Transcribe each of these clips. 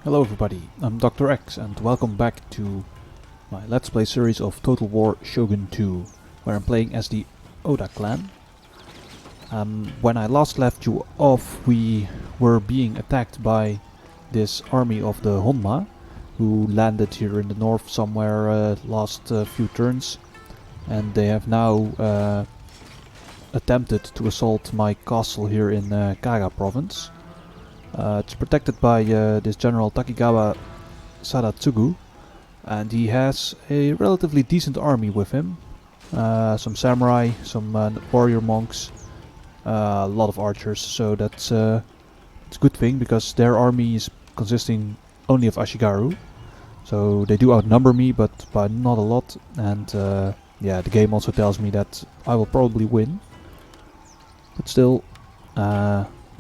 Hello everybody, I'm Dr. X and welcome back to my Let's Play series of Total War Shogun 2, where I'm playing as the Oda clan. When I last left you off, we were being attacked by this army of the Honma, who landed here in the north somewhere last few turns, and they have now attempted to assault my castle here in Kaga province. It's protected by this general Takeda Sadatsugu, and he has a relatively decent army with him. Some samurai, some warrior monks, a lot of archers, so that's it's a good thing because their army is consisting only of Ashigaru. So they do outnumber me, but by not a lot, and yeah, the game also tells me that I will probably win. But still,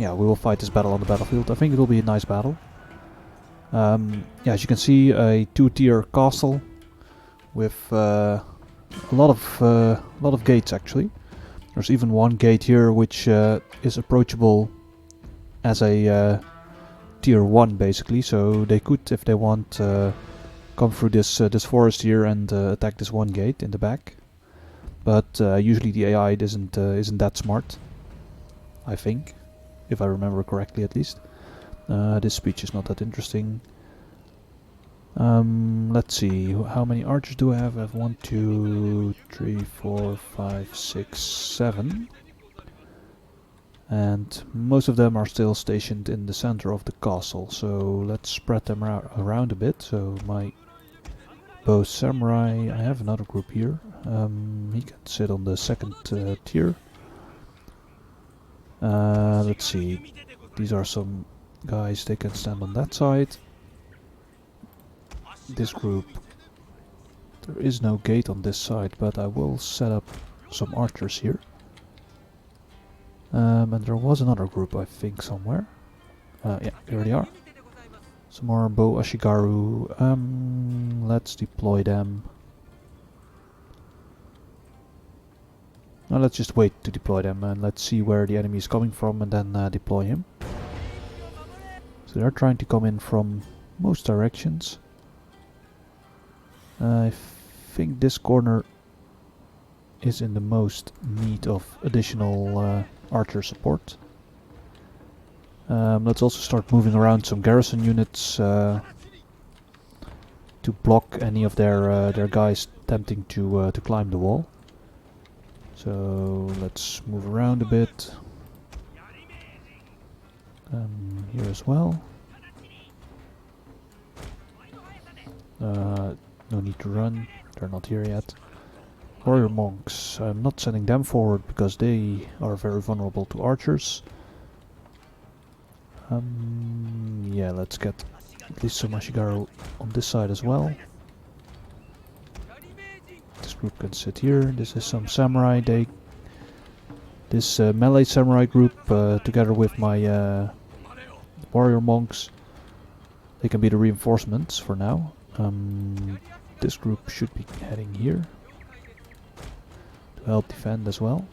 yeah, we will fight this battle on the battlefield. I think it will be a nice battle. Yeah, as you can see, a two-tier castle with a lot of gates actually. There's even one gate here which is approachable as a tier 1 basically, so they could, if they want, come through this forest here and attack this one gate in the back. But usually the AI isn't that smart, I think. If I remember correctly, at least. This speech is not that interesting. Let's see, how many archers do I have? I have 1, 2, 3, 4, 5, 6, 7. And most of them are still stationed in the center of the castle, so let's spread them around a bit. So my both samurai, I have another group here. He can sit on the second tier. Let's see, these are some guys, they can stand on that side. This group, there is no gate on this side, but I will set up some archers here. And there was another group, I think, somewhere. Yeah, here they are. Some more bow Ashigaru. Let's deploy them. Now let's just wait to deploy them and let's see where the enemy is coming from and then deploy him. So they're trying to come in from most directions. I think this corner is in the most need of additional archer support. Let's also start moving around some garrison units to block any of their guys attempting to climb the wall. So let's move around a bit. Here as well. No need to run, they're not here yet. Warrior monks, I'm not sending them forward because they are very vulnerable to archers. Yeah, let's get at least some Ashigaru on this side as well. This group can sit here. This is some samurai. This melee samurai group, together with my warrior monks, they can be the reinforcements for now. This group should be heading here to help defend as well.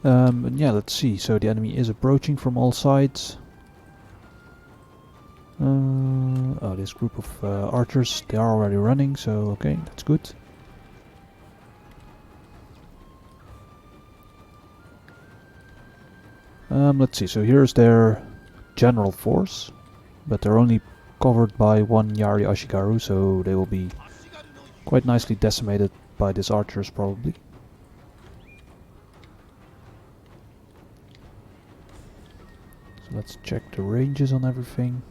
And yeah, let's see. So the enemy is approaching from all sides. Oh, this group of archers, they are already running, so okay, that's good. Let's see, so here's their general force, but they're only covered by one Yari Ashigaru, so they will be quite nicely decimated by these archers probably. So let's check the ranges on everything.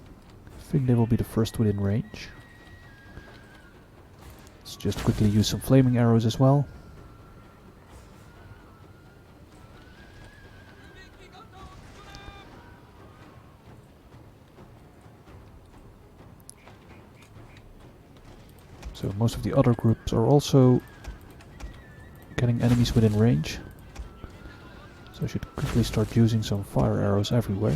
I think they will be the first within range. Let's just quickly use some flaming arrows as well. So most of the other groups are also getting enemies within range. So I should quickly start using some fire arrows everywhere.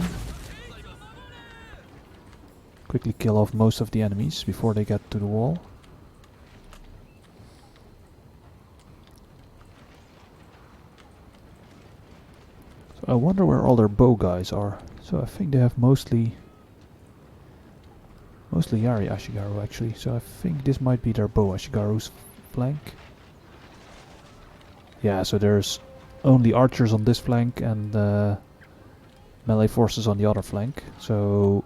Quickly kill off most of the enemies before they get to the wall. So I wonder where all their bow guys are. So I think they have mostly Yari Ashigaru actually. So I think this might be their bow Ashigaru's flank. Yeah, so there's only archers on this flank and melee forces on the other flank. So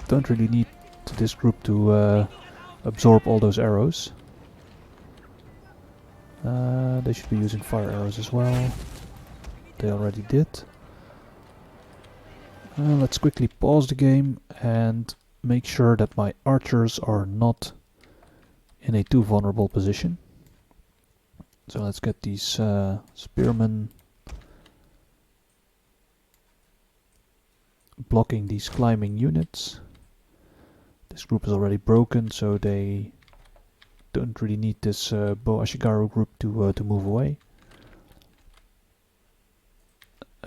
don't really need this group to absorb all those arrows. They should be using fire arrows as well. They already did. Let's quickly pause the game and make sure that my archers are not in a too vulnerable position. So let's get these spearmen blocking these climbing units. This group is already broken, so they don't really need this Bo Ashigaru group to move away.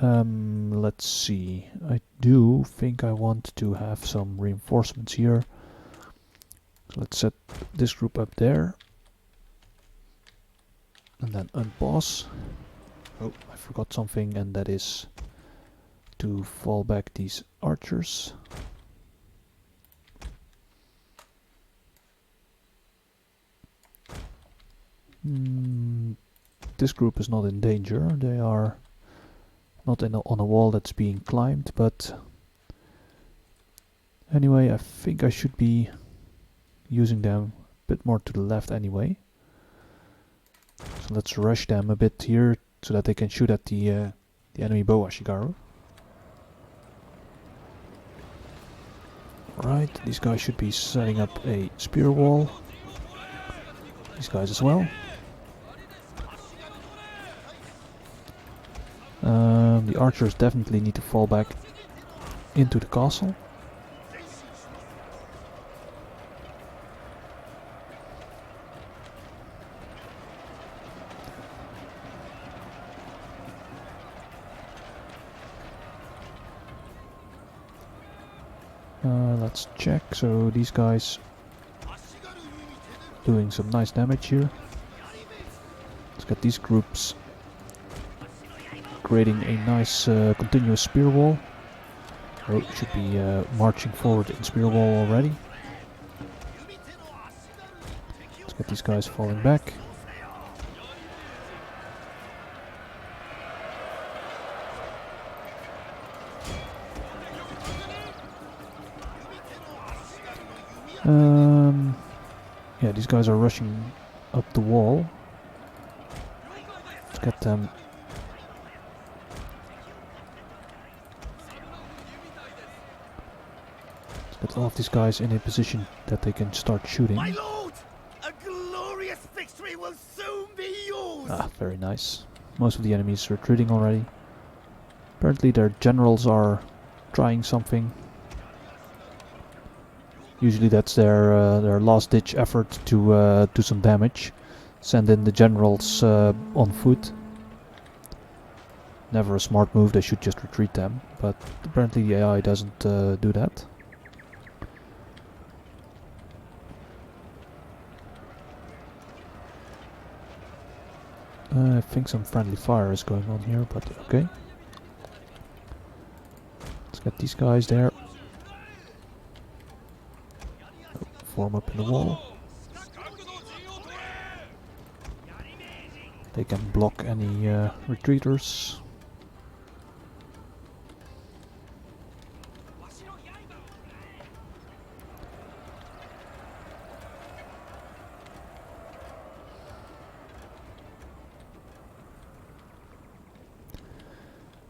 Let's see. I do think I want to have some reinforcements here. So let's set this group up there. And then unpause. Oh, I forgot something, and that is to fall back these archers. This group is not in danger. They are not on a wall that's being climbed, but anyway, I think I should be using them a bit more to the left anyway. So let's rush them a bit here so that they can shoot at the enemy Bo Ashigaru. Right, these guys should be setting up a spear wall. These guys as well. The archers definitely need to fall back into the castle. Let's check. So these guys doing some nice damage here. Let's get these groups creating a nice continuous spear wall. Oh, should be marching forward in spear wall already. Let's get these guys falling back. Yeah, these guys are rushing up the wall. Let's get them. Let's get all of these guys in a position that they can start shooting. My lord, a glorious victory will soon be yours. Ah, very nice. Most of the enemies are retreating already. Apparently their generals are trying something. Usually that's their last-ditch effort to do some damage. Send in the generals on foot. Never a smart move, they should just retreat them. But apparently the AI doesn't do that. I think some friendly fire is going on here, but okay. Let's get these guys there. Form up in the wall. They can block any retreaters.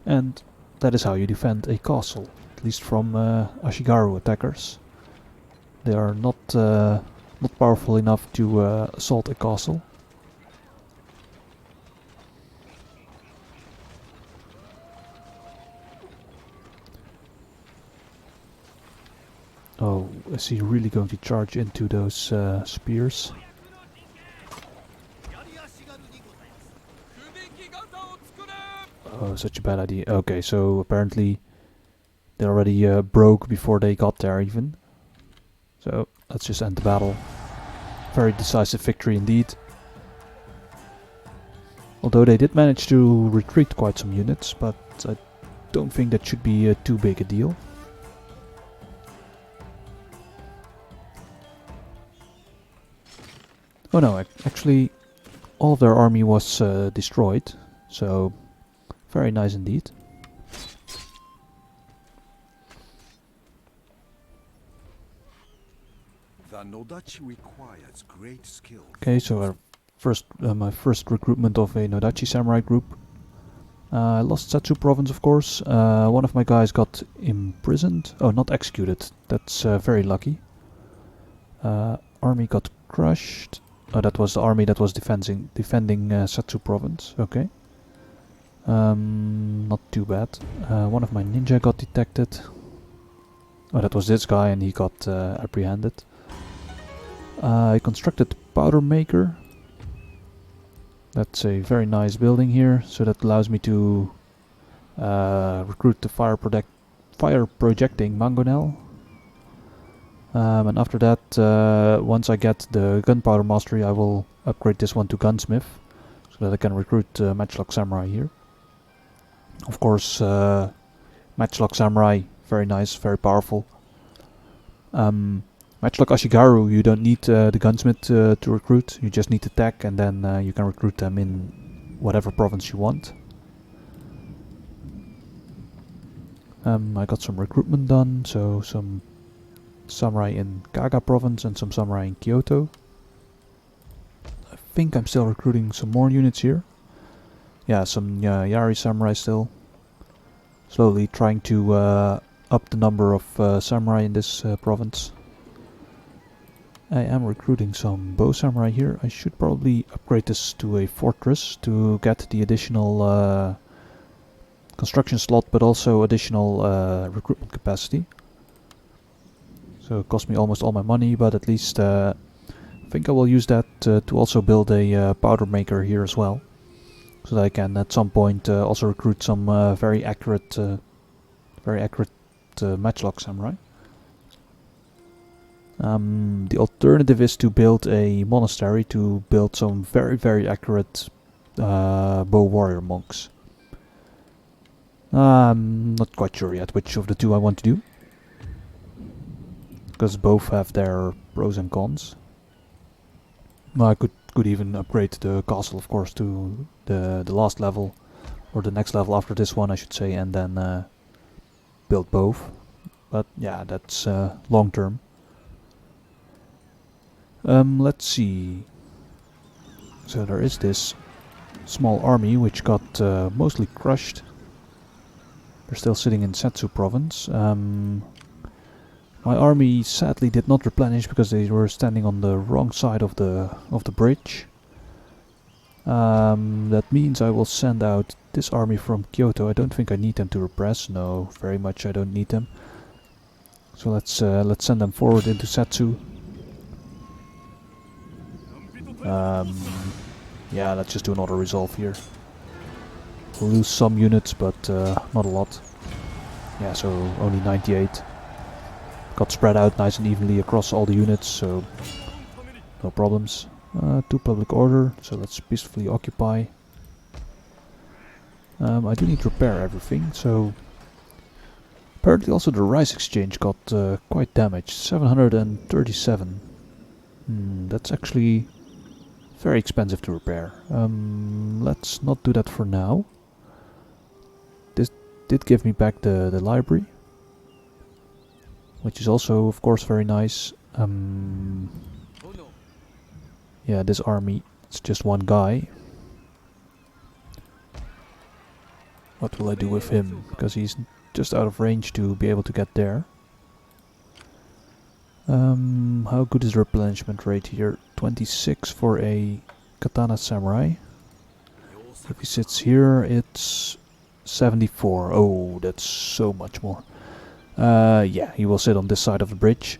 And that is how you defend a castle, at least from Ashigaru attackers. They are not powerful enough to assault a castle. Oh, is he really going to charge into those spears? Oh, such a bad idea. Okay, so apparently they already broke before they got there even. So let's just end the battle. Very decisive victory indeed. Although they did manage to retreat quite some units, but but I don't think that should be too big a deal. Oh no, actually all of their army was destroyed, so very nice indeed. The Nodachi requires great skill. Okay, so our my first recruitment of a Nodachi samurai group. I lost Setsu province, of course. One of my guys got imprisoned. Oh, not executed. That's very lucky. Army got crushed. Oh, that was the army that was defending Setsu province. Okay. Not too bad. One of my ninja got detected. Oh, that was this guy, and he got apprehended. I constructed powder maker. That's a very nice building here, so that allows me to recruit the fire projecting mangonel. And after that, once I get the gunpowder mastery, I will upgrade this one to gunsmith, so that I can recruit matchlock samurai here. Of course, matchlock samurai, very nice, very powerful. Matchlock Ashigaru, you don't need the gunsmith to recruit, you just need the tech, and then you can recruit them in whatever province you want. I got some recruitment done, so some samurai in Kaga province and some samurai in Kyoto. I think I'm still recruiting some more units here. Yeah, some Yari samurai still. Slowly trying to up the number of samurai in this province. I am recruiting some bow samurai here. I should probably upgrade this to a fortress to get the additional construction slot, but also additional recruitment capacity. So it cost me almost all my money, but at least I think I will use that to also build a powder maker here as well, so that I can at some point also recruit some very accurate matchlock samurai. The alternative is to build a monastery to build some very accurate bow warrior monks. I'm not quite sure yet which of the two I want to do, because both have their pros and cons. Well, I could even upgrade the castle, of course, to the last level, or the next level after this one, I should say, and then build both. But yeah, that's long term. Let's see. So there is this small army which got mostly crushed. They're still sitting in Setsu province. My army sadly did not replenish because they were standing on the wrong side of the bridge. That means I will send out this army from Kyoto. I don't think I need them to repress. No, very much I don't need them. So let's send them forward into Setsu. Yeah, let's just do an auto resolve here. We'll lose some units, but not a lot. Yeah, so only 98. Got spread out nice and evenly across all the units, so no problems. 2 public order, so let's peacefully occupy. I do need to repair everything, so apparently also the rice exchange got quite damaged. 737. That's actually very expensive to repair. Let's not do that for now. This did give me back the library, which is also of course very nice. Yeah, this army, it's just one guy. What will I do with him? Because he's just out of range to be able to get there. How good is the replenishment rate here? 26 for a katana samurai. If he sits here, it's 74. Oh, that's so much more. Yeah, he will sit on this side of the bridge.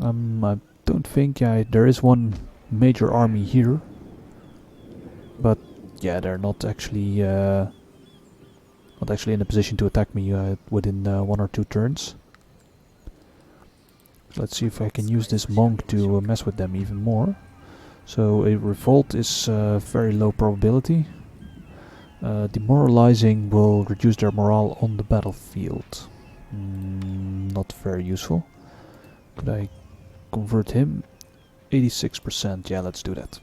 I don't think, yeah, there is one major army here, but yeah, they're not actually in a position to attack me within 1 or 2 turns. Let's see if I can use this monk to mess with them even more. So a revolt is very low probability. Demoralizing will reduce their morale on the battlefield. Not very useful. Could I convert him? 86%, yeah, let's do that.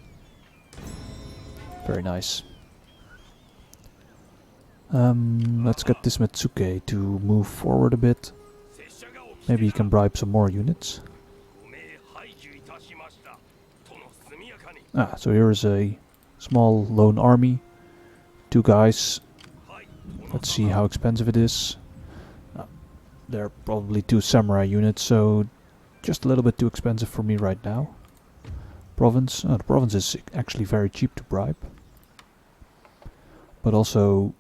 Very nice. Let's get this Metsuke to move forward a bit. Maybe he can bribe some more units. Ah, so here is a small lone army. 2 guys. Let's see how expensive it is. They're probably 2 samurai units, so just a little bit too expensive for me right now. Province. The province is actually very cheap to bribe. But also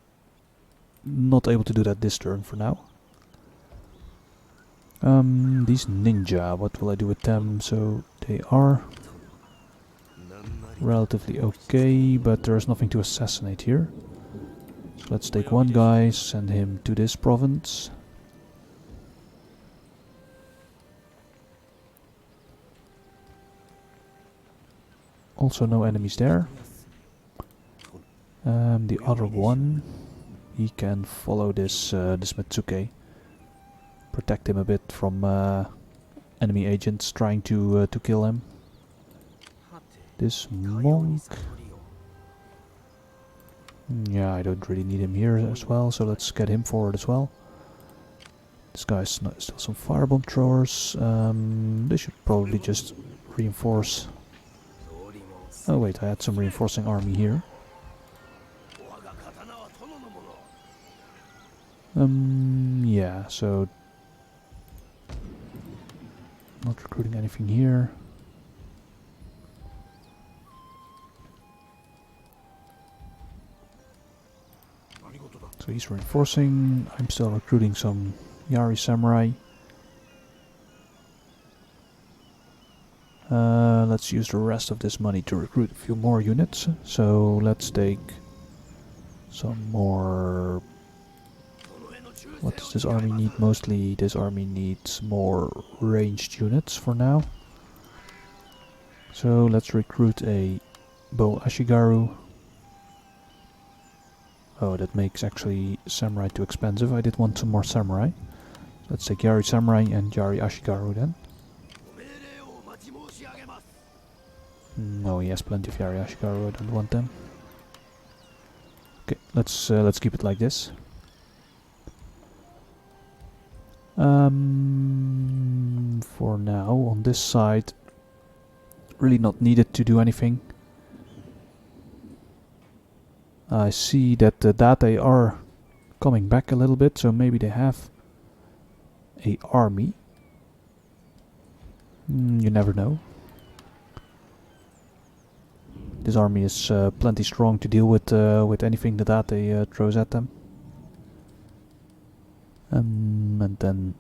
not able to do that this turn for now. These ninja, what will I do with them? So they are relatively okay, but there's nothing to assassinate here. So let's take 1 guy, send him to this province. Also no enemies there. The other one, he can follow this this Metsuke. Protect him a bit from enemy agents trying to kill him. This monk. Yeah, I don't really need him here as well, so let's get him forward as well. This guy's still some firebomb throwers. They should probably just reinforce. Oh wait, I had some reinforcing army here. Yeah, so not recruiting anything here. So he's reinforcing. I'm still recruiting some Yari samurai. Let's use the rest of this money to recruit a few more units. So let's take some more. What does this army need? Mostly this army needs more ranged units for now. So let's recruit a Bo Ashigaru. Oh, that makes actually samurai too expensive. I did want some more samurai. Let's take Yari samurai and Yari Ashigaru then. No, he has plenty of Yari Ashigaru. I don't want them. Okay, let's keep it like this. For now, on this side, really not needed to do anything. I see that the data are coming back a little bit, so maybe they have a army. You never know. This army is plenty strong to deal with anything the data throws at them. And then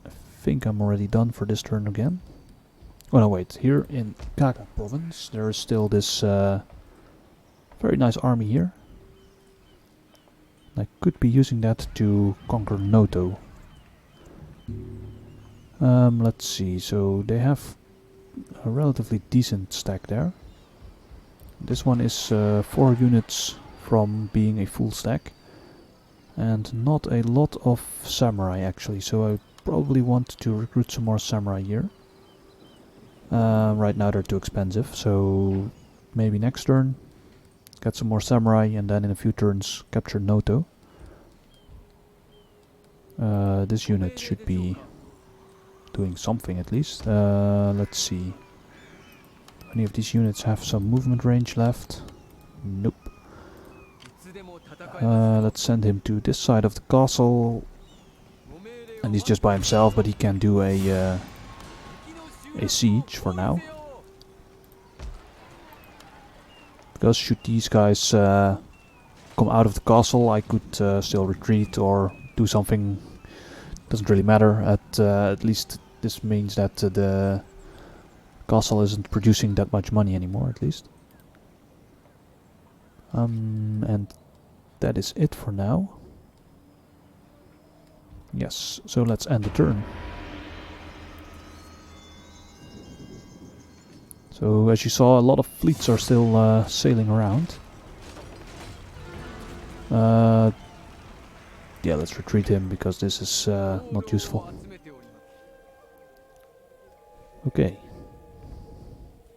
I think I'm already done for this turn again. Oh no, wait, here in Kaga province there is still this very nice army here. I could be using that to conquer Noto. Let's see, so they have a relatively decent stack there. This one is 4 units from being a full stack. And not a lot of samurai actually, so I probably want to recruit some more samurai here. Right now they're too expensive, so maybe next turn get some more samurai and then in a few turns capture Noto. This unit should be doing something at least. Let's see. Do any of these units have some movement range left? Nope. Let's send him to this side of the castle. And he's just by himself, but he can do a siege for now. Because should these guys come out of the castle, I could still retreat or do something. Doesn't really matter. At least this means that the castle isn't producing that much money anymore, at least. And that is it for now. Yes, so let's end the turn. So as you saw, a lot of fleets are still sailing around. Yeah, let's retreat him because this is not useful. Okay.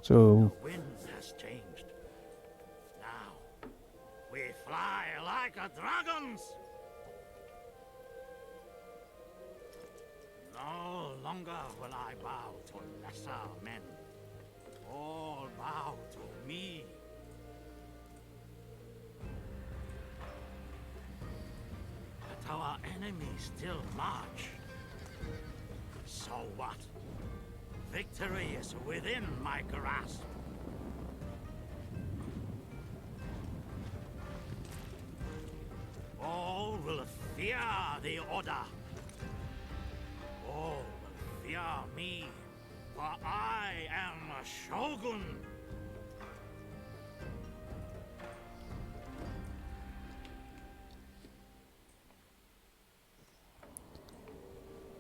So The wind has changed. Now, we fly like a dragons. No longer will I bow to lesser men. All bow to me. But our enemies still march. So what? Victory is within my grasp. All will fear the Oda. All will fear me, for I am a Shogun.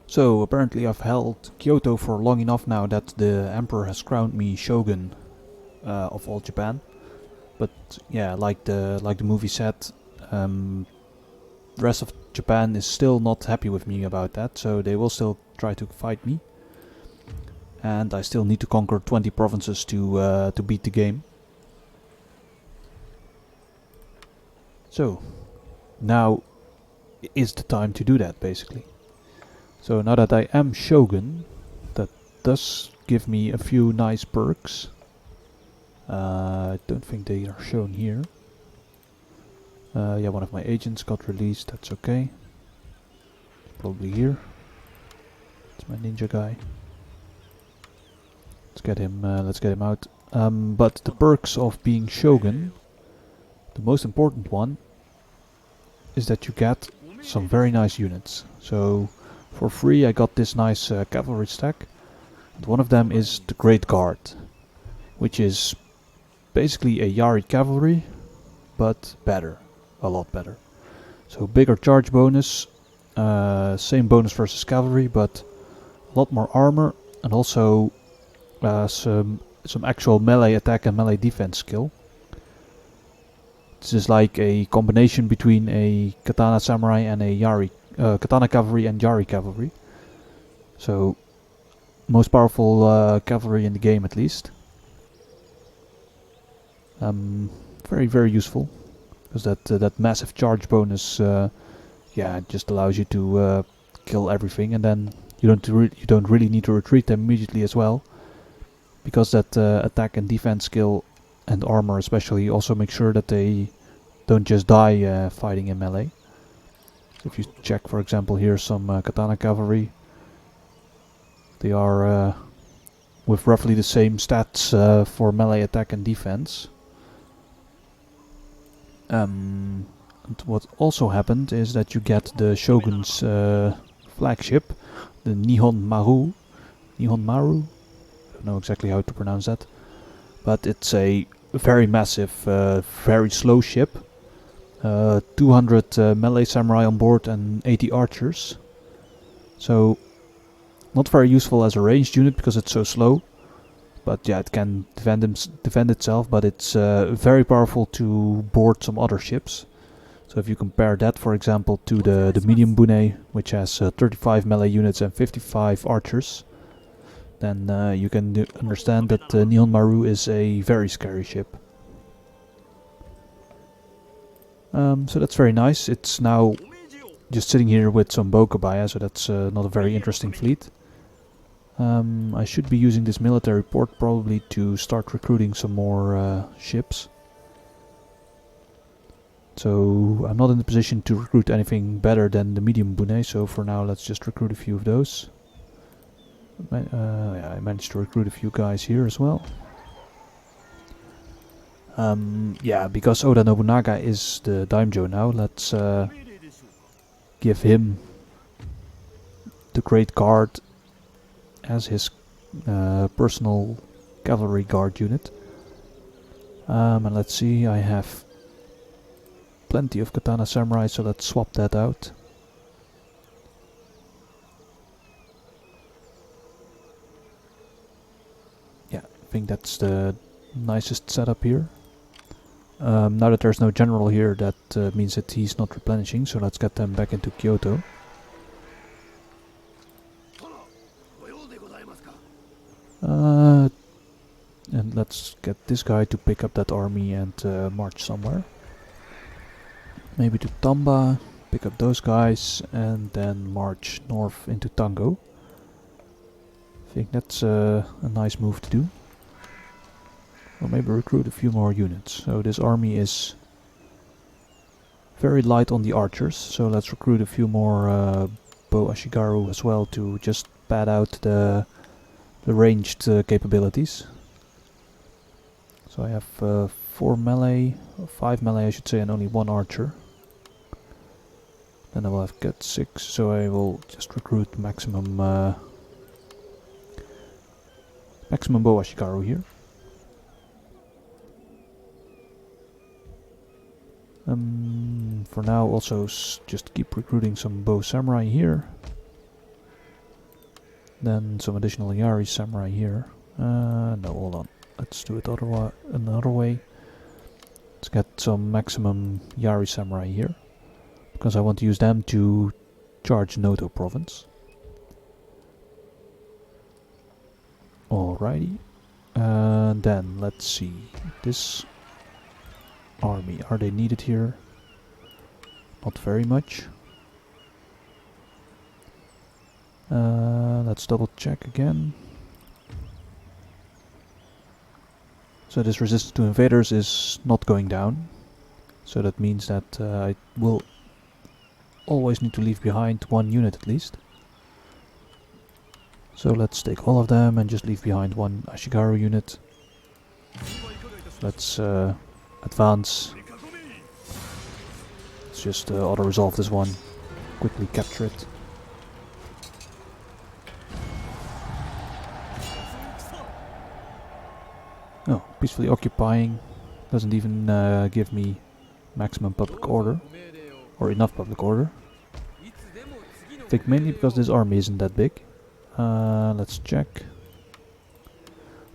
So apparently I've held Kyoto for long enough now that the Emperor has crowned me Shogun of all Japan. But yeah, like the movie said, the rest of Japan is still not happy with me about that, so they will still try to fight me. And I still need to conquer 20 provinces to beat the game. So now is the time to do that, basically. So now that I am Shogun, that does give me a few nice perks. I don't think they are shown here. Yeah, one of my agents got released, that's okay. Probably here. It's my ninja guy. Let's get him out. But the perks of being Shogun, the most important one is that you get some very nice units. So for free I got this nice cavalry stack. And one of them is the Great Guard, which is basically a Yari cavalry, but better. A lot better. So bigger charge bonus, same bonus versus cavalry, but a lot more armor, and also some actual melee attack and melee defense skill. This is like a combination between a katana samurai and a Yari katana cavalry and Yari cavalry. So most powerful cavalry in the game, at least. Very very useful, because that massive charge bonus, yeah, it just allows you to kill everything, and then you don't really need to retreat them immediately as well, because that attack and defense skill and armor especially also make sure that they don't just die fighting in melee. So if you check, for example, here some katana cavalry, they are with roughly the same stats for melee attack and defense. And what also happened is that you get the Shogun's flagship, the Nihon Maru. Nihon Maru? I don't know exactly how to pronounce that. But it's a very massive, very slow ship. 200 melee samurai on board and 80 archers. So not very useful as a ranged unit because it's so slow. But yeah, it can defend itself, but it's very powerful to board some other ships. So if you compare that, for example, to the medium bune, which has 35 melee units and 55 archers, then you can understand that Nihon Maru is a very scary ship. So that's very nice. It's now just sitting here with some Bokabaya, so that's not a very interesting fleet. I should be using this military port probably to start recruiting some more ships. So I'm not in the position to recruit anything better than the medium bune, so for now let's just recruit a few of those. Yeah, I managed to recruit a few guys here as well. Yeah, because Oda Nobunaga is the daimyo now, let's give him the Great Guard as his personal cavalry guard unit. And let's see, I have plenty of katana samurai, so let's swap that out. Yeah, I think that's the nicest setup here. Now that there's no general here, that means that he's not replenishing, so let's get them back into Kyoto. And let's get this guy to pick up that army and march somewhere. Maybe to Tamba, pick up those guys, and then march north into Tango. I think that's a nice move to do. Or maybe recruit a few more units. So this army is very light on the archers, so let's recruit a few more Bo Ashigaru as well to just pad out the ranged capabilities. So I have 4 melee, 5 melee I should say, and only 1 archer. Then I will have get 6, so I will just recruit maximum maximum Bo Ashigaru here. For now also just keep recruiting some Bo Samurai here. Then some additional Yari Samurai here. No, hold on. Let's do it another way. Let's get some maximum Yari Samurai here, because I want to use them to charge Noto province. Alrighty. And then let's see. This army, are they needed here? Not very much. Let's double check again. So this resistance to invaders is not going down. So that means that I will always need to leave behind 1 unit at least. So let's take all of them and just leave behind 1 Ashigaru unit. Let's advance. Let's just auto-resolve this one. Quickly capture it. Oh, peacefully occupying. Doesn't even give me maximum public order. Or enough public order. I think mainly because this army isn't that big. Let's check.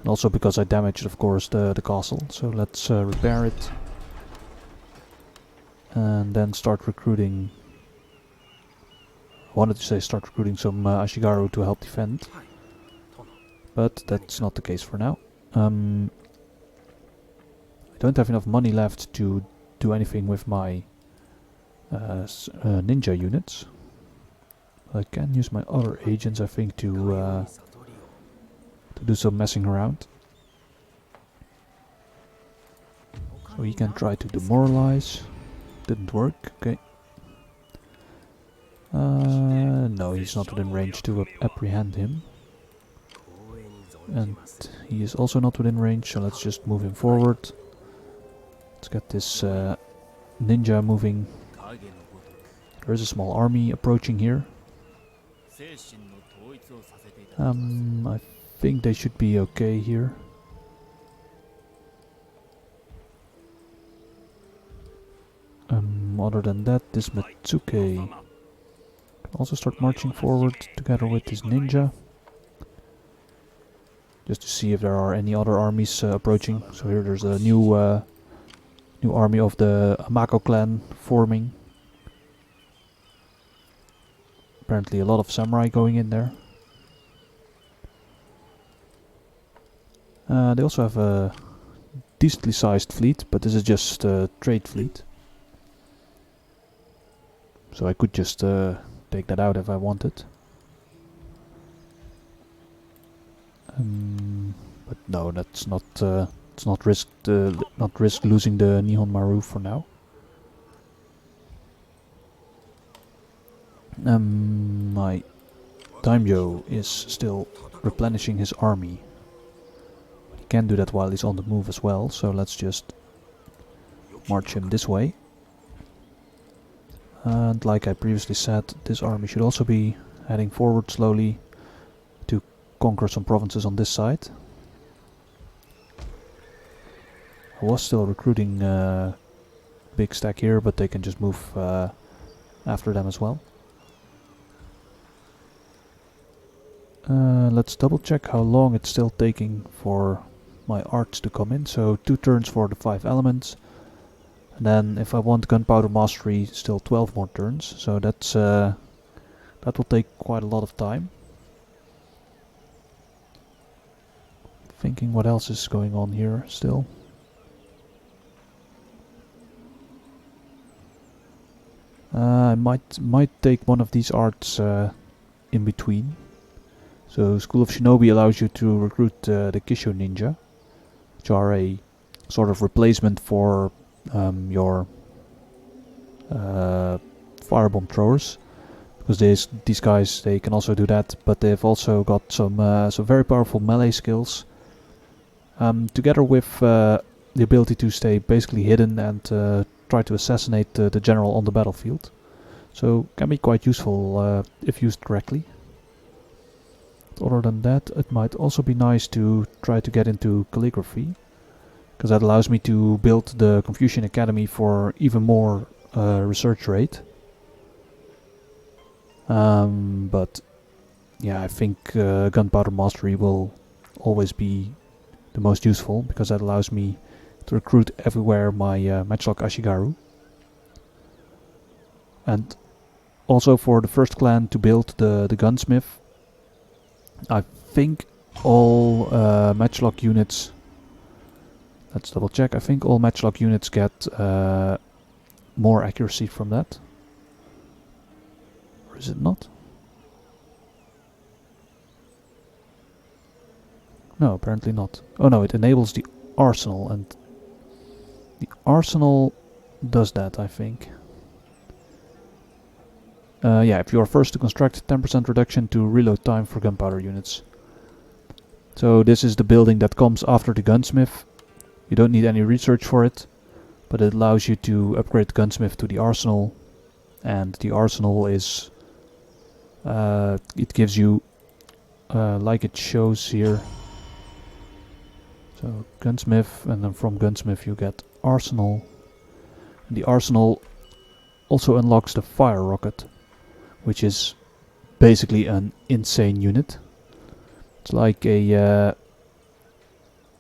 And also because I damaged, of course, the castle. So let's repair it. And then start recruiting. I wanted to say start recruiting some Ashigaru to help defend. But that's not the case for now. I don't have enough money left to do anything with my ninja units. I can use my other agents, I think, to do some messing around. So he can try to demoralize. Didn't work. Okay. No, he's not within range to apprehend him. And he is also not within range, so let's just move him forward. Let's get this ninja moving. There is a small army approaching here. I think they should be okay here. Other than that, this Metsuke can also start marching forward together with this ninja. Just to see if there are any other armies approaching. So here there's a new army of the Hamako clan forming. Apparently a lot of samurai going in there. They also have a decently sized fleet, but this is just a trade fleet. So I could just take that out if I wanted. But no, that's not. It's not risk losing the Nihon Maru for now. My daimyo is still replenishing his army. He can do that while he's on the move as well, so let's just march him this way. And like I previously said, this army should also be heading forward slowly to conquer some provinces on this side. I was still recruiting big stack here, but they can just move after them as well. Let's double check how long it's still taking for my arts to come in. So 2 turns for the 5 elements, And then if I want gunpowder mastery, still 12 more turns. So that's that will take quite a lot of time. Thinking what else is going on here still. I might take one of these arts in between. So School of Shinobi allows you to recruit the Kisho Ninja, which are a sort of replacement for your firebomb throwers, because these guys, they can also do that, but they've also got some very powerful melee skills, together with the ability to stay basically hidden and try to assassinate the general on the battlefield. So can be quite useful if used correctly. Other than that, it might also be nice to try to get into calligraphy, because that allows me to build the Confucian Academy for even more research rate. But yeah, I think gunpowder mastery will always be the most useful, because that allows me to recruit everywhere my Matchlock Ashigaru. And also for the first clan to build the gunsmith, I think all Matchlock units, let's double check, I think all Matchlock units get more accuracy from that. Or is it not? No, apparently not. Oh no, it enables the arsenal, and the arsenal does that, I think. Yeah, if you are first to construct, 10% reduction to reload time for gunpowder units. So this is the building that comes after the gunsmith. You don't need any research for it, but it allows you to upgrade the gunsmith to the arsenal, and the arsenal is it gives you like it shows here. So gunsmith, and then from gunsmith you get arsenal. And the arsenal also unlocks the fire rocket, which is basically an insane unit. It's like a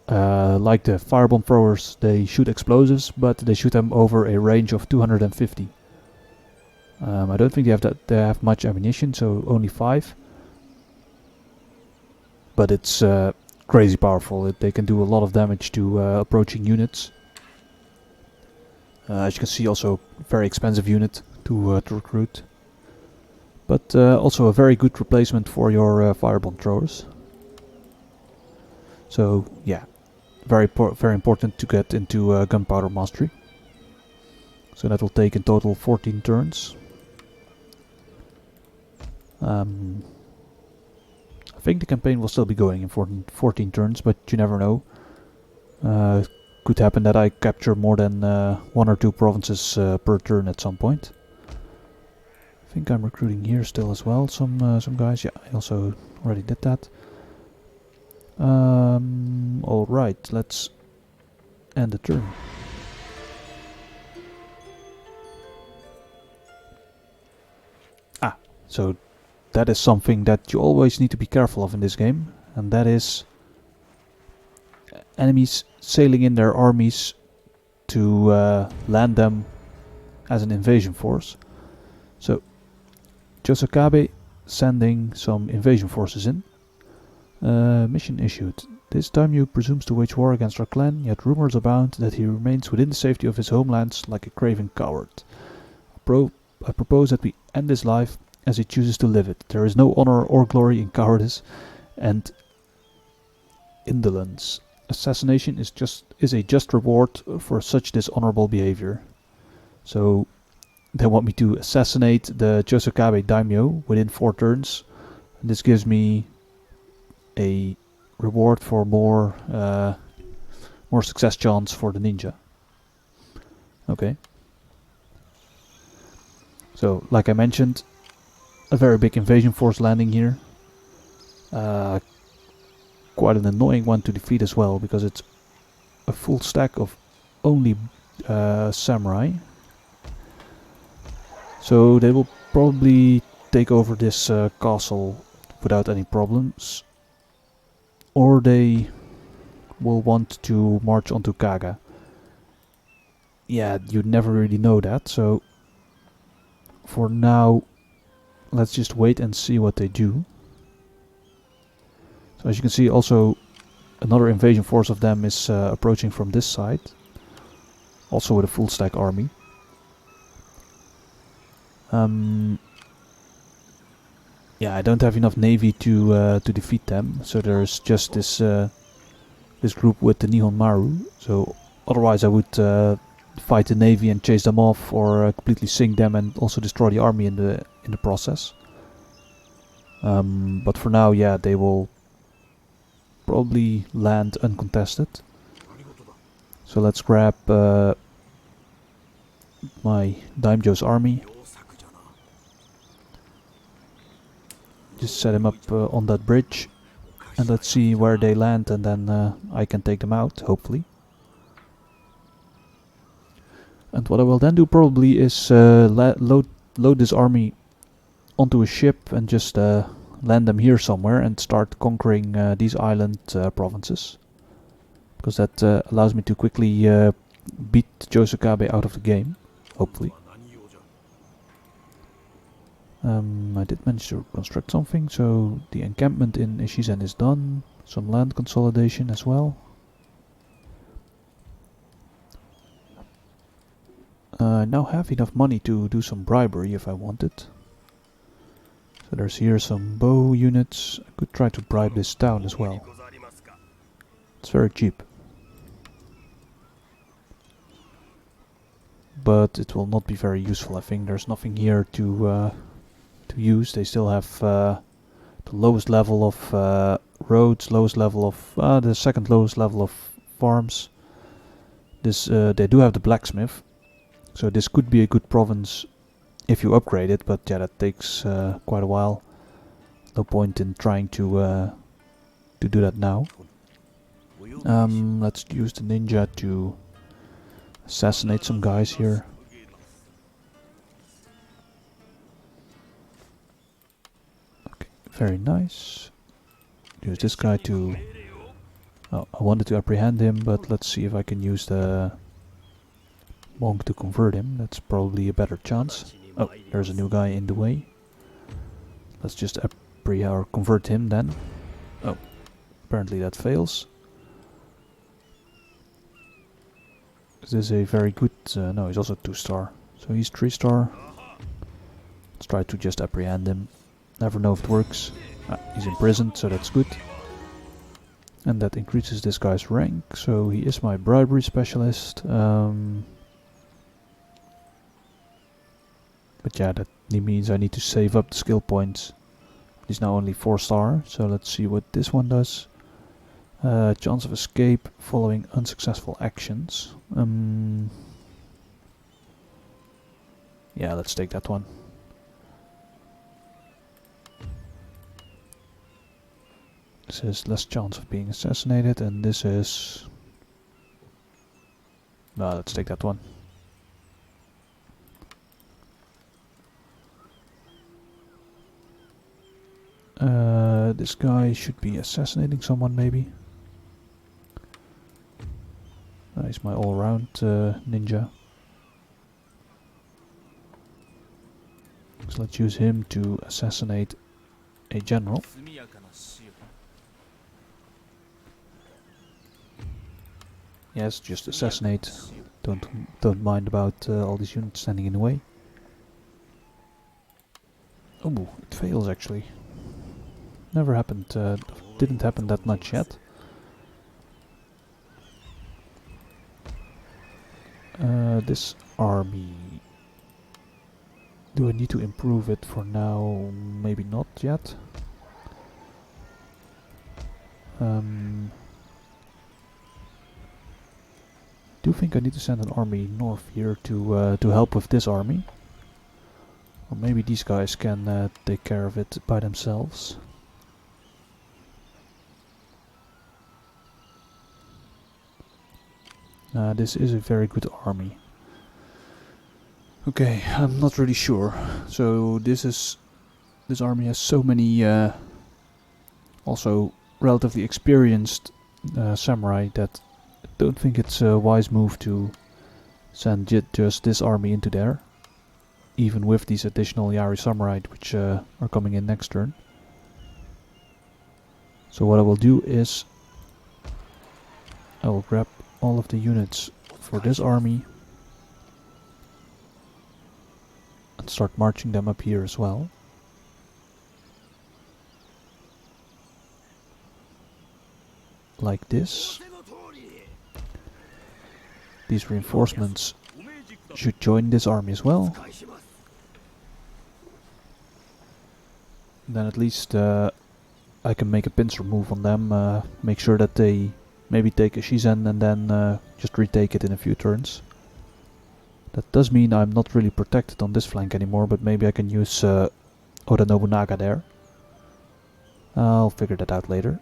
like the firebomb throwers. They shoot explosives, but they shoot them over a range of 250. I don't think they have much ammunition, so only 5. But it's crazy powerful. They can do a lot of damage to approaching units. As you can see, also very expensive unit to recruit. But also a very good replacement for your firebomb throwers. So yeah, very important to get into gunpowder mastery. So that will take in total 14 turns. I think the campaign will still be going in 14 turns, but you never know. Could happen that I capture more than 1 or 2 provinces per turn at some point. I think I'm recruiting here still as well, some guys. Yeah, I also already did that. Alright, let's end the turn. So that is something that you always need to be careful of in this game, and that is enemies sailing in their armies to land them as an invasion force. So Josakabe sending some invasion forces in. Mission issued. This Daimyo presumes to wage war against our clan, yet rumors abound that he remains within the safety of his homelands like a craven coward. I propose that we end his life as he chooses to live it. There is no honor or glory in cowardice and indolence. Assassination is a just reward for such dishonorable behavior. So they want me to assassinate the Josakabe Daimyo within 4 turns. And this gives me a reward for more success chance for the ninja. Okay. So, like I mentioned, a very big invasion force landing here. Quite an annoying one to defeat as well, because it's a full stack of only samurai. So they will probably take over this castle without any problems. Or they will want to march onto Kaga. yeah, you'd never really know that. So for now, let's just wait and see what they do. So as you can see, also another invasion force of them is approaching from this side, also with a full stack army. Yeah, I don't have enough navy to defeat them, so there's just this this group with the Nihon Maru. So otherwise I would fight the navy and chase them off, or completely sink them and also destroy the army in the process. But for now, yeah, they will probably land uncontested. So let's grab my Daimyo's army. Just set him up on that bridge, and let's see where they land, and then I can take them out, hopefully. And what I will then do probably is load this army onto a ship and just land them here somewhere and start conquering these island provinces. Because that allows me to quickly beat Josakabe out of the game, hopefully. I did manage to construct something, so the encampment in Ishizen is done. Some land consolidation as well. I now have enough money to do some bribery if I wanted. So there's here some bow units. I could try to bribe this town as well. It's very cheap. But it will not be very useful, I think. There's nothing here to use. They still have the lowest level of roads, lowest level of the second lowest level of farms. This they do have the blacksmith, so this could be a good province if you upgrade it. But yeah, that takes quite a while. No point in trying to do that now. Let's use the ninja to assassinate some guys here. Very nice. Use this guy to... Oh, I wanted to apprehend him, but let's see if I can use the monk to convert him. That's probably a better chance. Oh, there's a new guy in the way. Let's just or convert him then. Oh, apparently that fails. Is this a very good... no, he's also 2-star. So he's 3-star. Let's try to just apprehend him. Never know if it works. He's imprisoned, so that's good. And that increases this guy's rank, so he is my bribery specialist. But yeah, that means I need to save up the skill points. He's now only 4-star, so let's see what this one does. Chance of escape following unsuccessful actions. Yeah, let's take that one. This is less chance of being assassinated, and this is... No, let's take that one. This guy should be assassinating someone, maybe. He's my all-round ninja. So let's use him to assassinate a general. Yes, just assassinate. Don't mind about all these units standing in the way. Oh, it fails actually. Never happened. Didn't happen that much yet. This army. Do I need to improve it for now? Maybe not yet. Do you think I need to send an army north here to help with this army? Or maybe these guys can take care of it by themselves. This is a very good army. Okay, I'm not really sure. So this army has so many also relatively experienced samurai that I don't think it's a wise move to send just this army into there, even with these additional Yari Samurai which are coming in next turn. So what I will do is I will grab all of the units for this army and start marching them up here as well. Like this. These reinforcements should join this army as well. Then at least I can make a pincer move on them, make sure that they maybe take a Shizen and then just retake it in a few turns. That does mean I'm not really protected on this flank anymore, but maybe I can use Oda Nobunaga there. I'll figure that out later.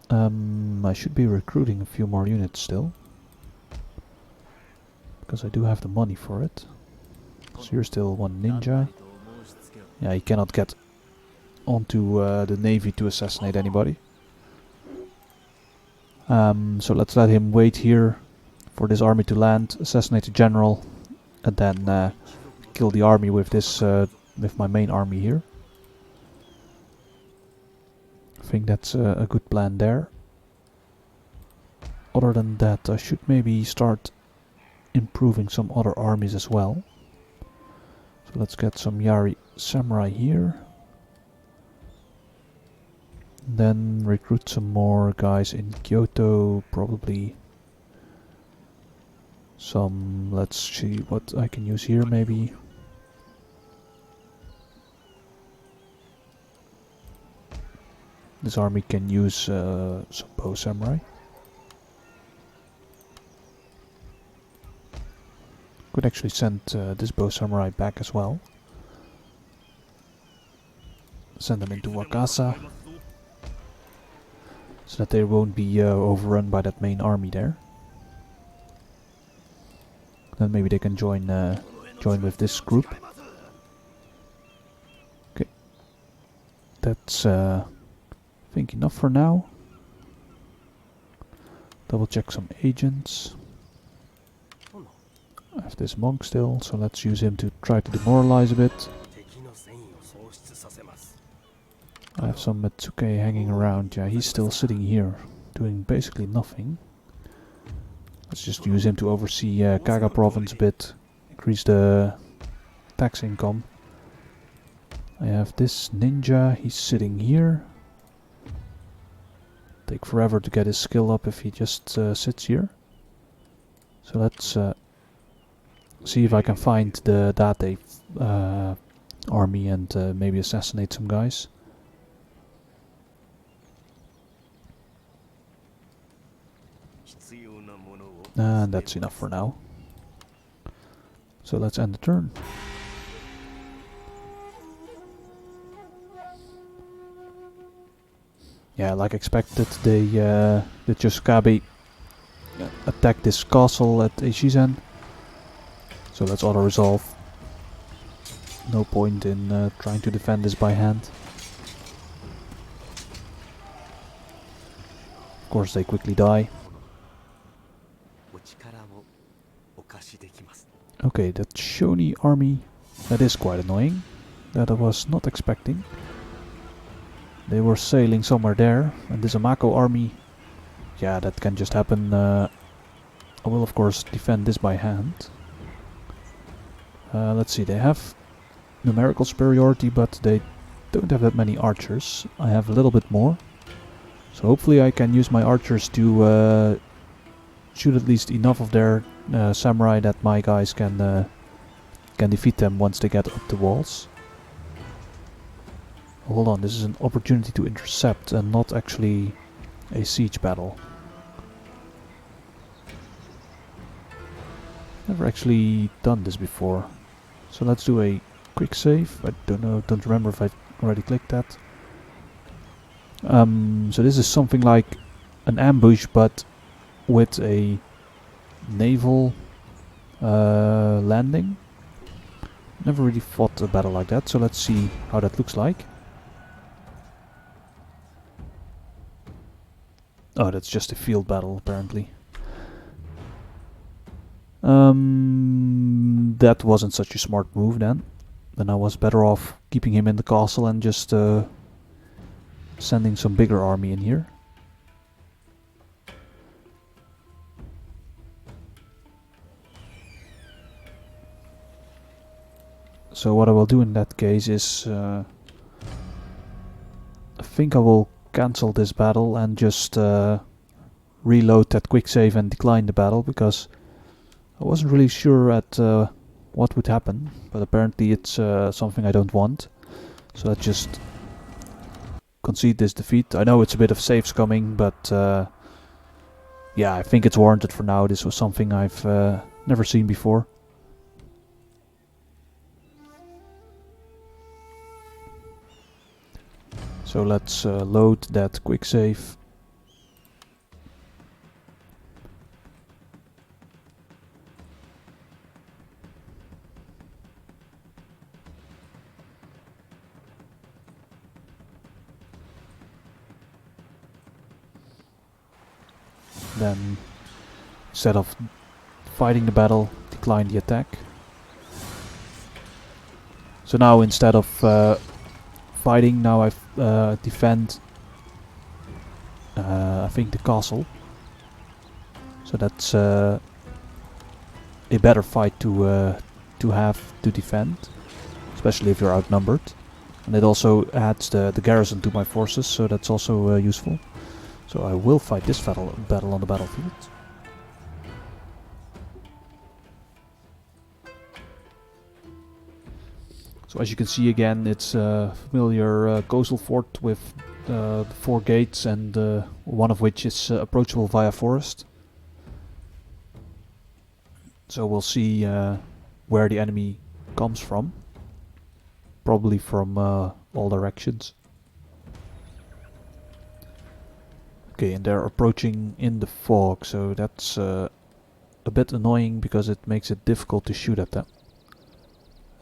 I should be recruiting a few more units still, because I do have the money for it. So here's still one ninja. Yeah, he cannot get onto the navy to assassinate anybody. So let's let him wait here for this army to land, assassinate the general, and then kill the army with this with my main army here. I think that's a good plan there. Other than that, I should maybe start improving some other armies as well. So let's get some Yari Samurai here. Then recruit some more guys in Kyoto, probably some, let's see what I can use here maybe. This army can use some bow samurai. Could actually send this bow samurai back as well. Send them into Wakasa, so that they won't be overrun by that main army there. Then maybe they can join with this group. Okay, that's I think enough for now. Double check some agents. I have this monk still, so let's use him to try to demoralize a bit. I have some Matsuke hanging around. Yeah, he's still sitting here, doing basically nothing. Let's just use him to oversee Kaga province a bit, increase the tax income. I have this ninja, he's sitting here. Take forever to get his skill up if he just sits here. So let's see if I can find the Date army and maybe assassinate some guys. And that's enough for now. So let's end the turn. Yeah, like expected, the Yoshikabe attacked this castle at Eishizen. So let's auto-resolve. No point in trying to defend this by hand. Of course they quickly die. Okay, that Shoni army, that is quite annoying. That I was not expecting. They were sailing somewhere there, and this Amako army, yeah, that can just happen. I will of course defend this by hand. Let's see, they have numerical superiority, but they don't have that many archers. I have a little bit more. So hopefully I can use my archers to shoot at least enough of their samurai that my guys can defeat them once they get up the walls. Hold on, this is an opportunity to intercept and not actually a siege battle. Never actually done this before. So let's do a quick save. I don't remember if I already clicked that. So this is something like an ambush, but with a naval landing. Never really fought a battle like that, so let's see how that looks like. Oh, that's just a field battle apparently. That wasn't such a smart move then. Then I was better off keeping him in the castle and just sending some bigger army in here. So what I will do in that case is I think I will cancel this battle and just reload that quick save and decline the battle, because I wasn't really sure at what would happen, but apparently it's something I don't want. So let's just concede this defeat. I know it's a bit of saves coming, but yeah, I think it's warranted for now. This was something I've never seen before. So let's load that quick save. Then, instead of fighting the battle, decline the attack. So now instead of fighting, now I defend I think the castle. So that's a better fight to have to defend, especially if you're outnumbered. And it also adds the garrison to my forces, so that's also useful. So I will fight this battle on the battlefield. So as you can see again, it's a familiar coastal fort with 4 gates, and one of which is approachable via forest. So we'll see where the enemy comes from. Probably from all directions. Okay, and they're approaching in the fog, so that's a bit annoying because it makes it difficult to shoot at them.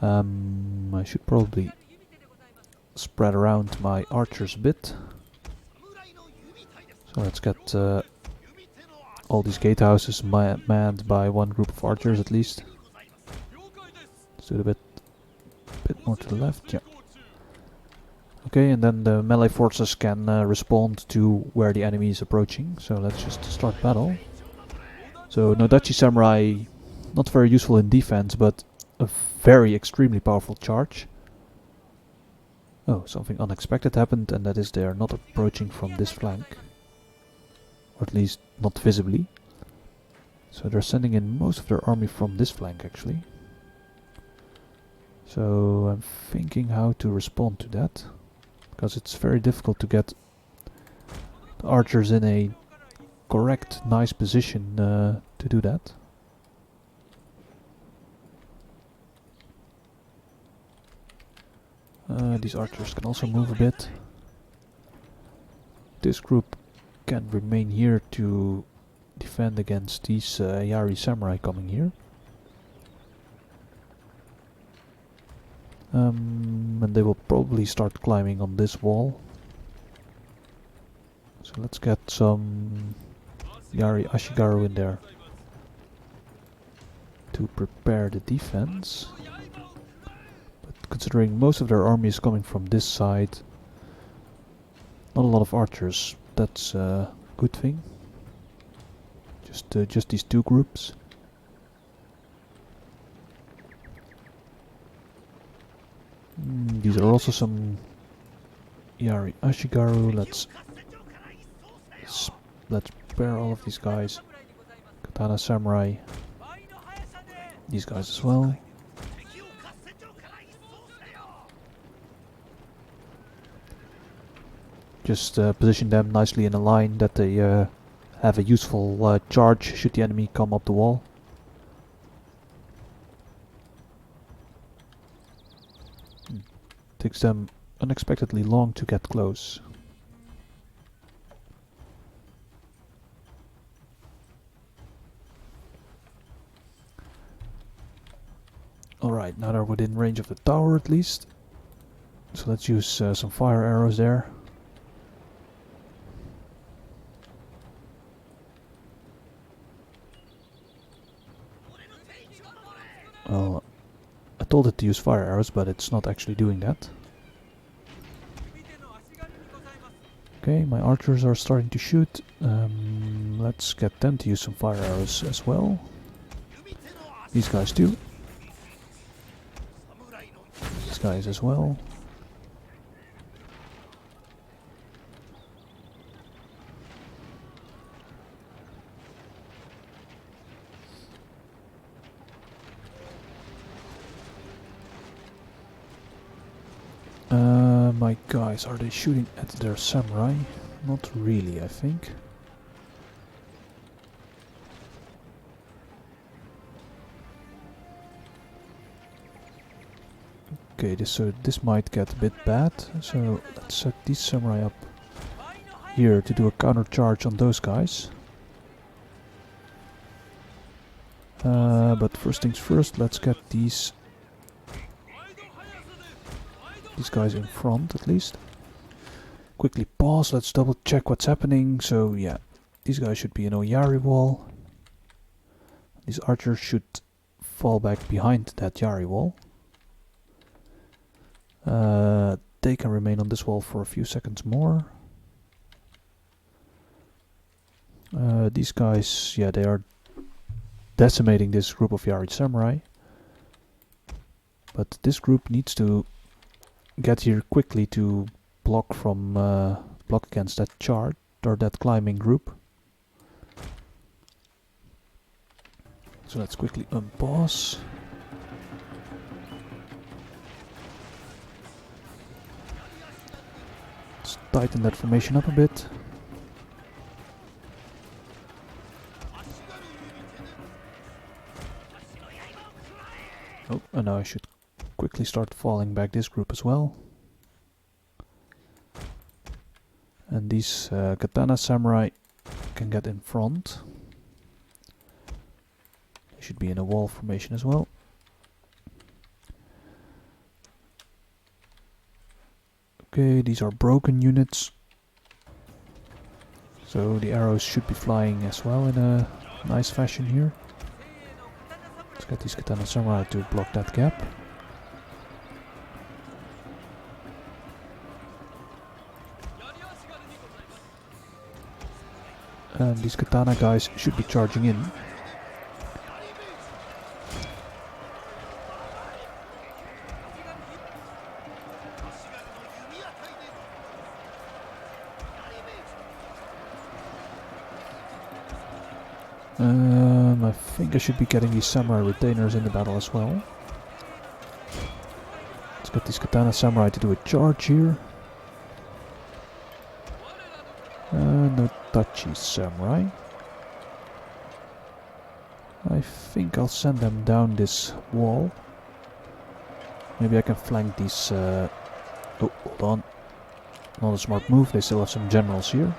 I should probably spread around my archers a bit. So let's get all these gatehouses manned by one group of archers at least. Let's do it a bit more to the left, yeah. Okay, and then the melee forces can respond to where the enemy is approaching. So let's just start battle. So Nodachi Samurai, not very useful in defense, but a very extremely powerful charge. Oh, something unexpected happened, and that is they are not approaching from this flank. Or at least not visibly. So they're sending in most of their army from this flank actually. So I'm thinking how to respond to that, because it's very difficult to get the archers in a correct, nice position to do that. These archers can also move a bit. This group can remain here to defend against these Yari samurai coming here. And they will probably start climbing on this wall. So let's get some Yari Ashigaru in there to prepare the defense. But considering most of their army is coming from this side, not a lot of archers. That's a good thing. Just these 2 groups. These are also some Yari Ashigaru. Let's prepare all of these guys. Katana Samurai. These guys as well. Just position them nicely in a line that they have a useful charge should the enemy come up the wall. Takes them unexpectedly long to get close. Alright, now they're within range of the tower at least. So let's use some fire arrows there. told it to use fire arrows, but it's not actually doing that. Okay, my archers are starting to shoot. Let's get them to use some fire arrows as well. These guys too. These guys as well. My guys, are they shooting at their samurai? Not really, I think. Okay, this might get a bit bad, so let's set these samurai up here to do a counter charge on those guys. But first things first, let's get these guys in front at least. Quickly pause, let's double check what's happening. So yeah, these guys should be in Oyari wall. These archers should fall back behind that Yari wall. They can remain on this wall for a few seconds more. These guys, yeah, they are decimating this group of Yari samurai. But this group needs to get here quickly to block from block against that charge or that climbing group. So let's quickly unpause. Let's tighten that formation up a bit. Oh, and now I should quickly start falling back this group as well. And these katana samurai can get in front. They should be in a wall formation as well. Okay, these are broken units. So the arrows should be flying as well in a nice fashion here. Let's get these katana samurai to block that gap. And these katana guys should be charging in. I think I should be getting these samurai retainers in the battle as well. Let's get these katana samurai to do a charge here. No touchy samurai. I think I'll send them down this wall. Maybe I can flank these... oh, hold on. Not a smart move, they still have some generals here.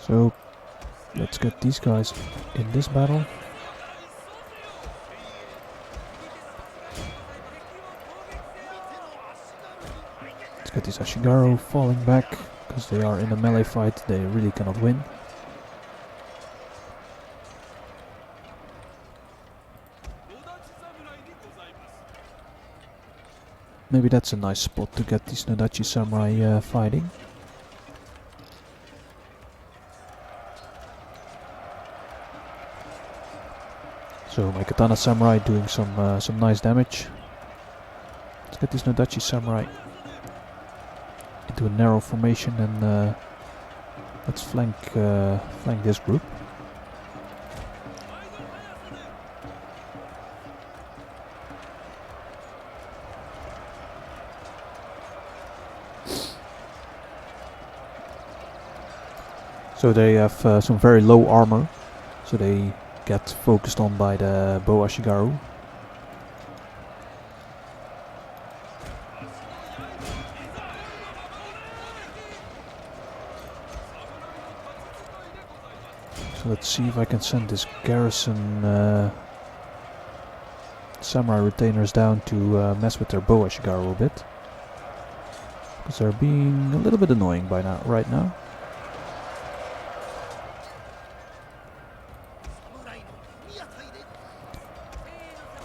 So, let's get these guys in this battle. Let's get these Ashigaru falling back, because they are in a melee fight, they really cannot win. Maybe that's a nice spot to get these Nodachi samurai fighting. So my katana samurai doing some nice damage. Let's get these Nodachi samurai into a narrow formation and let's flank this group. So they have some very low armor, so they get focused on by the bow Ashigaru. So let's see if I can send this garrison samurai retainers down to mess with their bow Ashigaru a bit, because they're being a little bit annoying right now.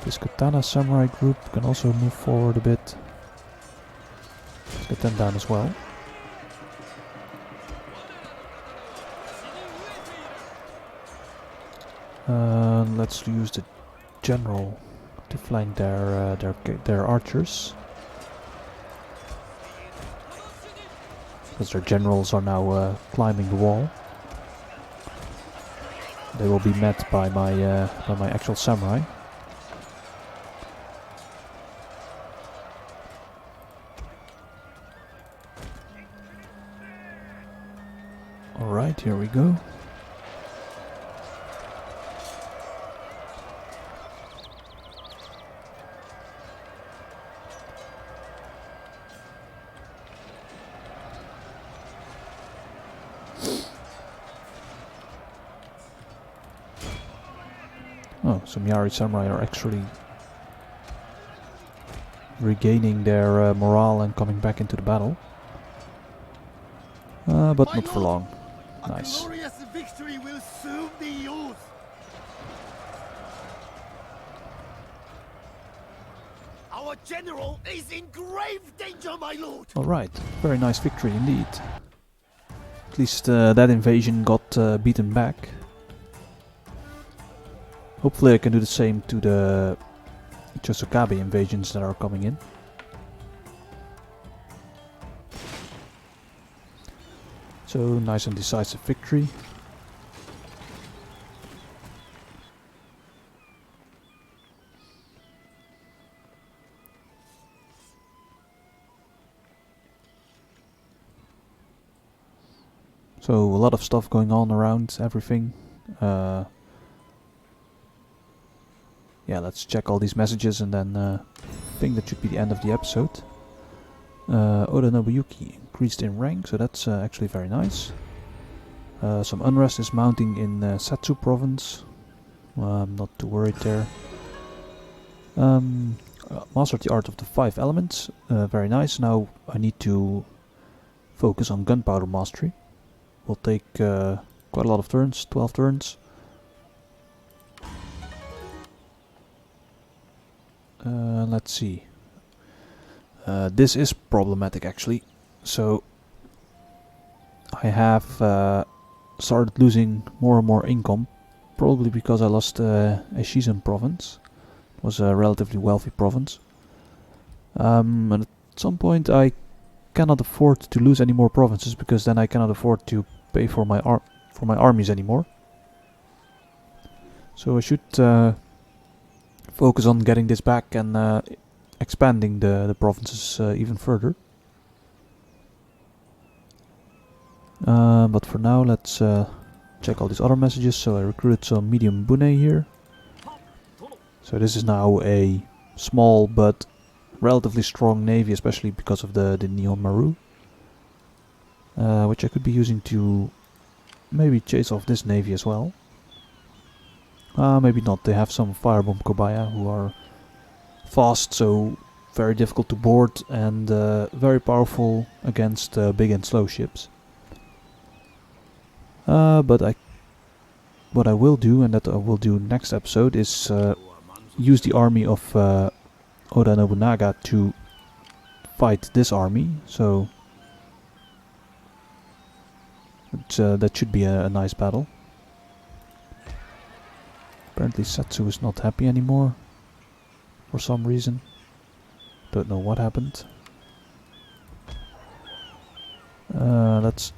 This katana samurai group can also move forward a bit. Let's get them down as well. Let's use the general to flank their archers, because their generals are now climbing the wall. They will be met by my actual samurai. All right, here we go. Oh, some Yari samurai are actually regaining their morale and coming back into the battle. But not for long. Nice. A glorious victory will soon be yours. Our general is in grave danger, my lord. Alright, very nice victory indeed. At least that invasion got beaten back. Hopefully I can do the same to the Chosokabe invasions that are coming in. So, nice and decisive victory. So, a lot of stuff going on around everything. Yeah, let's check all these messages and then I think that should be the end of the episode. Oda Nobunaga increased in rank, so that's actually very nice. Some unrest is mounting in Setsu province. I'm not too worried there. Mastered the art of the 5 elements. Very nice. Now I need to focus on gunpowder mastery. Will take quite a lot of turns, 12 turns. Let's see. This is problematic actually. So I have started losing more and more income, probably because I lost Eishizan province. It was a relatively wealthy province. And at some point I cannot afford to lose any more provinces, because then I cannot afford to pay for my armies anymore. So I should focus on getting this back and expanding the provinces even further. But for now, let's check all these other messages. So I recruited some medium bune here. So this is now a small but relatively strong navy, especially because of the Neon Maru, which I could be using to maybe chase off this navy as well. Maybe not. They have some firebomb kobaya who are fast, so very difficult to board, and very powerful against big and slow ships. But what I will do, and that I will do next episode, is use the army of Oda Nobunaga to fight this army. So that should be a nice battle. Apparently Setsu is not happy anymore for some reason. Don't know what happened. Let's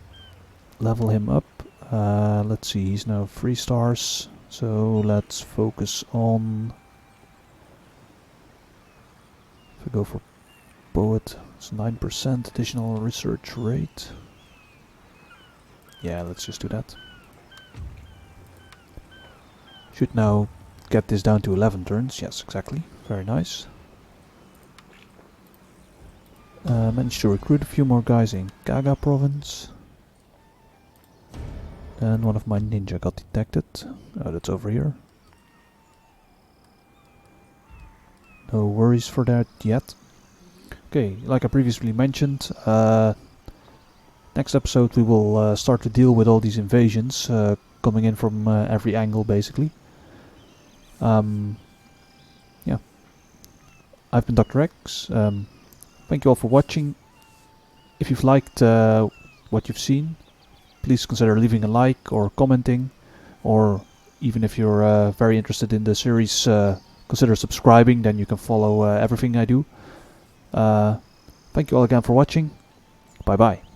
level him up. Let's see, he's now 3 stars. So let's focus on... If I go for poet, it's 9% additional research rate. Yeah, let's just do that. Should now get this down to 11 turns. Yes, exactly. Very nice. Managed to recruit a few more guys in Kaga province. And one of my ninja got detected. Oh, that's over here. No worries for that yet. Okay, like I previously mentioned, next episode we will start to deal with all these invasions coming in from every angle, basically. Yeah, I've been Dr. X. Thank you all for watching. If you've liked what you've seen, please consider leaving a like or commenting, or even if you're very interested in the series, consider subscribing, then you can follow everything I do. Thank you all again for watching. Bye bye.